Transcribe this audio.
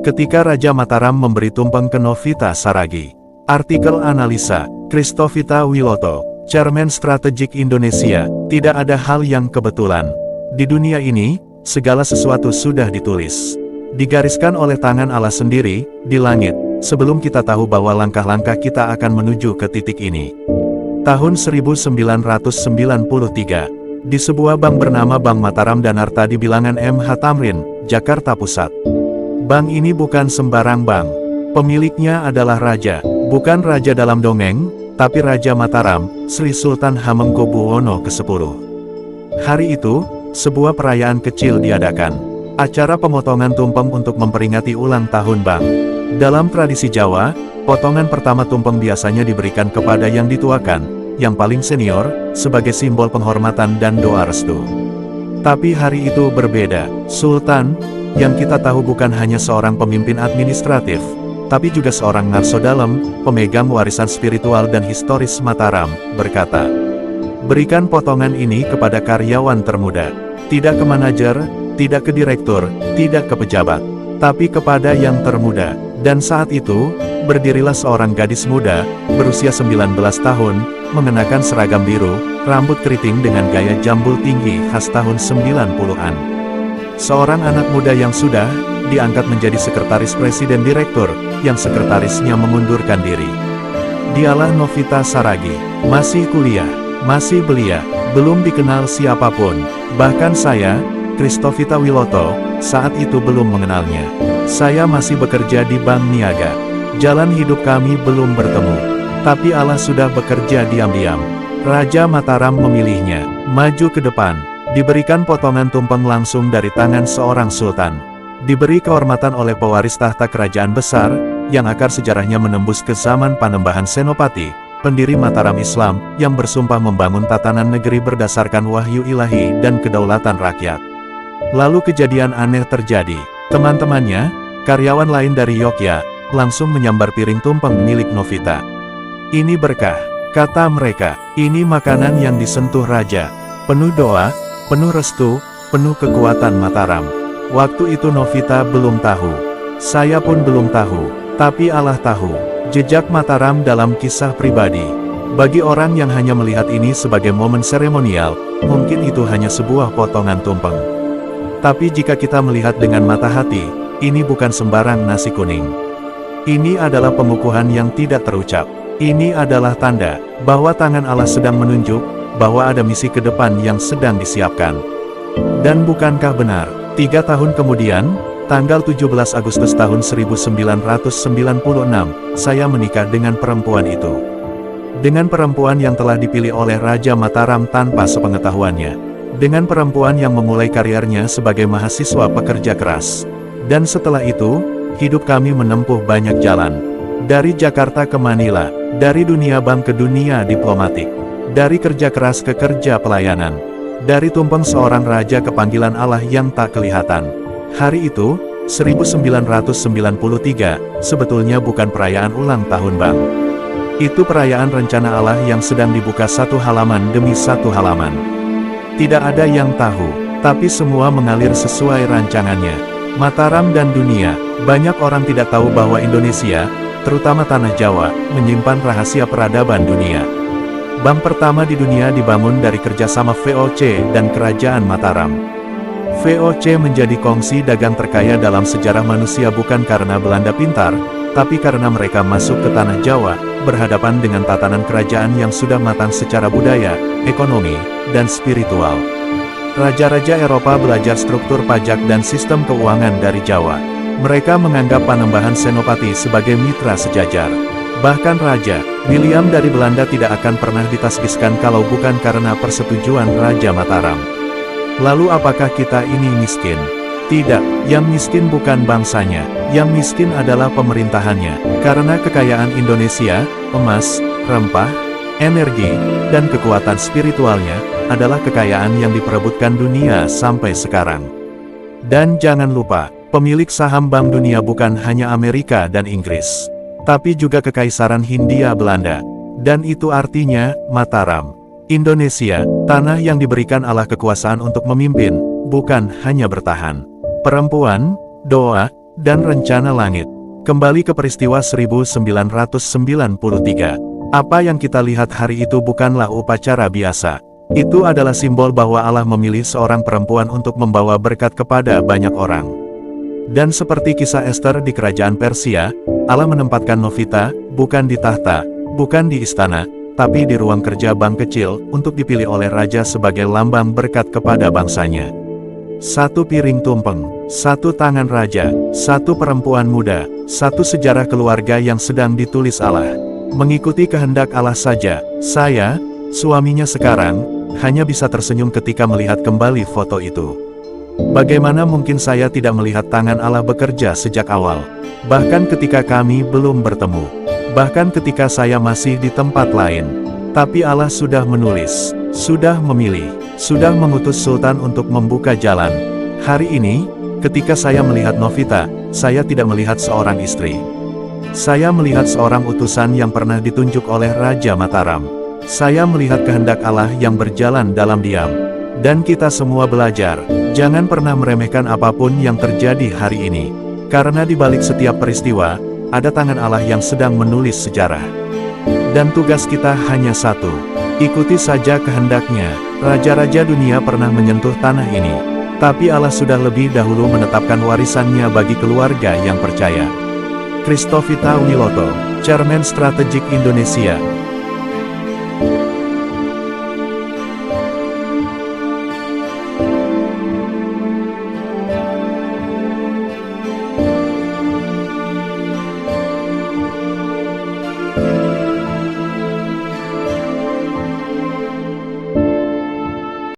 ketika Raja Mataram memberi tumpeng ke Novita Saragi. Artikel analisa, Christovita Wiloto, Chairman Strategik Indonesia, tidak ada hal yang kebetulan. Di dunia ini, segala sesuatu sudah ditulis. Digariskan oleh tangan Allah sendiri, di langit, sebelum kita tahu bahwa langkah-langkah kita akan menuju ke titik ini. Tahun 1993. Di sebuah bank bernama Bank Mataram Danarta di bilangan MH Tamrin, Jakarta Pusat. Bank ini bukan sembarang bank. Pemiliknya adalah raja, bukan raja dalam dongeng, tapi Raja Mataram, Sri Sultan Hamengkubuwono ke-10. Hari itu, sebuah perayaan kecil diadakan. Acara pemotongan tumpeng untuk memperingati ulang tahun bank. Dalam tradisi Jawa, potongan pertama tumpeng biasanya diberikan kepada yang dituakan, yang paling senior, sebagai simbol penghormatan dan doa restu. Tapi hari itu berbeda. Sultan, yang kita tahu bukan hanya seorang pemimpin administratif, tapi juga seorang ngarso dalam, pemegang warisan spiritual dan historis Mataram, berkata, "Berikan potongan ini kepada karyawan termuda, tidak ke manajer, tidak ke direktur, tidak ke pejabat, tapi kepada yang termuda." Dan saat itu, berdirilah seorang gadis muda, berusia 19 tahun, mengenakan seragam biru, rambut keriting dengan gaya jambul tinggi khas tahun 90-an. Seorang anak muda yang sudah diangkat menjadi sekretaris presiden direktur, yang sekretarisnya mengundurkan diri. Dialah Novita Saragi, masih kuliah, masih belia, belum dikenal siapapun, bahkan saya, Christovita Wiloto, saat itu belum mengenalnya. Saya masih bekerja di Bank Niaga. Jalan hidup kami belum bertemu. Tapi Allah sudah bekerja diam-diam. Raja Mataram memilihnya, maju ke depan, diberikan potongan tumpeng langsung dari tangan seorang sultan. Diberi kehormatan oleh pewaris tahta kerajaan besar, yang akar sejarahnya menembus ke zaman Panembahan Senopati, pendiri Mataram Islam, yang bersumpah membangun tatanan negeri berdasarkan wahyu ilahi dan kedaulatan rakyat. Lalu kejadian aneh terjadi. Teman-temannya, karyawan lain dari Yogyakarta, langsung menyambar piring tumpeng milik Novita. "Ini berkah," kata mereka. "Ini makanan yang disentuh raja. Penuh doa, penuh restu, penuh kekuatan Mataram." Waktu itu Novita belum tahu. Saya pun belum tahu. Tapi Allah tahu. Jejak Mataram dalam kisah pribadi. Bagi orang yang hanya melihat ini sebagai momen seremonial, mungkin itu hanya sebuah potongan tumpeng. Tapi jika kita melihat dengan mata hati, ini bukan sembarang nasi kuning. Ini adalah pengukuhan yang tidak terucap. Ini adalah tanda bahwa tangan Allah sedang menunjuk bahwa ada misi ke depan yang sedang disiapkan. Dan bukankah benar, 3 tahun kemudian, tanggal 17 Agustus tahun 1996, saya menikah dengan perempuan itu. Dengan perempuan yang telah dipilih oleh Raja Mataram tanpa sepengetahuannya. Dengan perempuan yang memulai karirnya sebagai mahasiswa pekerja keras. Dan setelah itu, hidup kami menempuh banyak jalan. Dari Jakarta ke Manila, dari dunia bank ke dunia diplomatik, dari kerja keras ke kerja pelayanan, dari tumpeng seorang raja ke panggilan Allah yang tak kelihatan. Hari itu, 1993, sebetulnya bukan perayaan ulang tahun bank. Itu perayaan rencana Allah yang sedang dibuka satu halaman demi satu halaman. Tidak ada yang tahu, tapi semua mengalir sesuai rancangannya. Mataram dan dunia, banyak orang tidak tahu bahwa Indonesia, terutama tanah Jawa, menyimpan rahasia peradaban dunia. Bank pertama di dunia dibangun dari kerjasama VOC dan Kerajaan Mataram. VOC menjadi kongsi dagang terkaya dalam sejarah manusia bukan karena Belanda pintar, tapi karena mereka masuk ke tanah Jawa, berhadapan dengan tatanan kerajaan yang sudah matang secara budaya, ekonomi, dan spiritual. Raja-raja Eropa belajar struktur pajak dan sistem keuangan dari Jawa. Mereka menganggap Panembahan Senopati sebagai mitra sejajar. Bahkan Raja William dari Belanda tidak akan pernah ditasbihkan kalau bukan karena persetujuan Raja Mataram. Lalu apakah kita ini miskin? Tidak, yang miskin bukan bangsanya, yang miskin adalah pemerintahannya. Karena kekayaan Indonesia, emas, rempah, energi, dan kekuatan spiritualnya, adalah kekayaan yang diperebutkan dunia sampai sekarang. Dan jangan lupa, pemilik saham Bank Dunia bukan hanya Amerika dan Inggris, tapi juga Kekaisaran Hindia Belanda. Dan itu artinya, Mataram. Indonesia, tanah yang diberikan Allah kekuasaan untuk memimpin, bukan hanya bertahan. Perempuan, doa, dan rencana langit. Kembali ke peristiwa 1993. Apa yang kita lihat hari itu bukanlah upacara biasa. Itu adalah simbol bahwa Allah memilih seorang perempuan untuk membawa berkat kepada banyak orang. Dan seperti kisah Esther di kerajaan Persia, Allah menempatkan Novita, bukan di tahta, bukan di istana, tapi di ruang kerja bank kecil, untuk dipilih oleh raja sebagai lambang berkat kepada bangsanya. Satu piring tumpeng, satu tangan raja, satu perempuan muda, satu sejarah keluarga yang sedang ditulis Allah. Mengikuti kehendak Allah saja, saya, suaminya sekarang, hanya bisa tersenyum ketika melihat kembali foto itu. Bagaimana mungkin saya tidak melihat tangan Allah bekerja sejak awal, bahkan ketika kami belum bertemu, bahkan ketika saya masih di tempat lain. Tapi Allah sudah menulis, sudah memilih, sudah mengutus Sultan untuk membuka jalan. Hari ini, ketika saya melihat Novita, saya tidak melihat seorang istri. Saya melihat seorang utusan yang pernah ditunjuk oleh Raja Mataram. Saya melihat kehendak Allah yang berjalan dalam diam. Dan kita semua belajar, jangan pernah meremehkan apapun yang terjadi hari ini. Karena di balik setiap peristiwa, ada tangan Allah yang sedang menulis sejarah. Dan tugas kita hanya satu, ikuti saja kehendaknya. Raja-raja dunia pernah menyentuh tanah ini, tapi Allah sudah lebih dahulu menetapkan warisannya bagi keluarga yang percaya. Christovita Wiloto, Chairman Strategik Indonesia.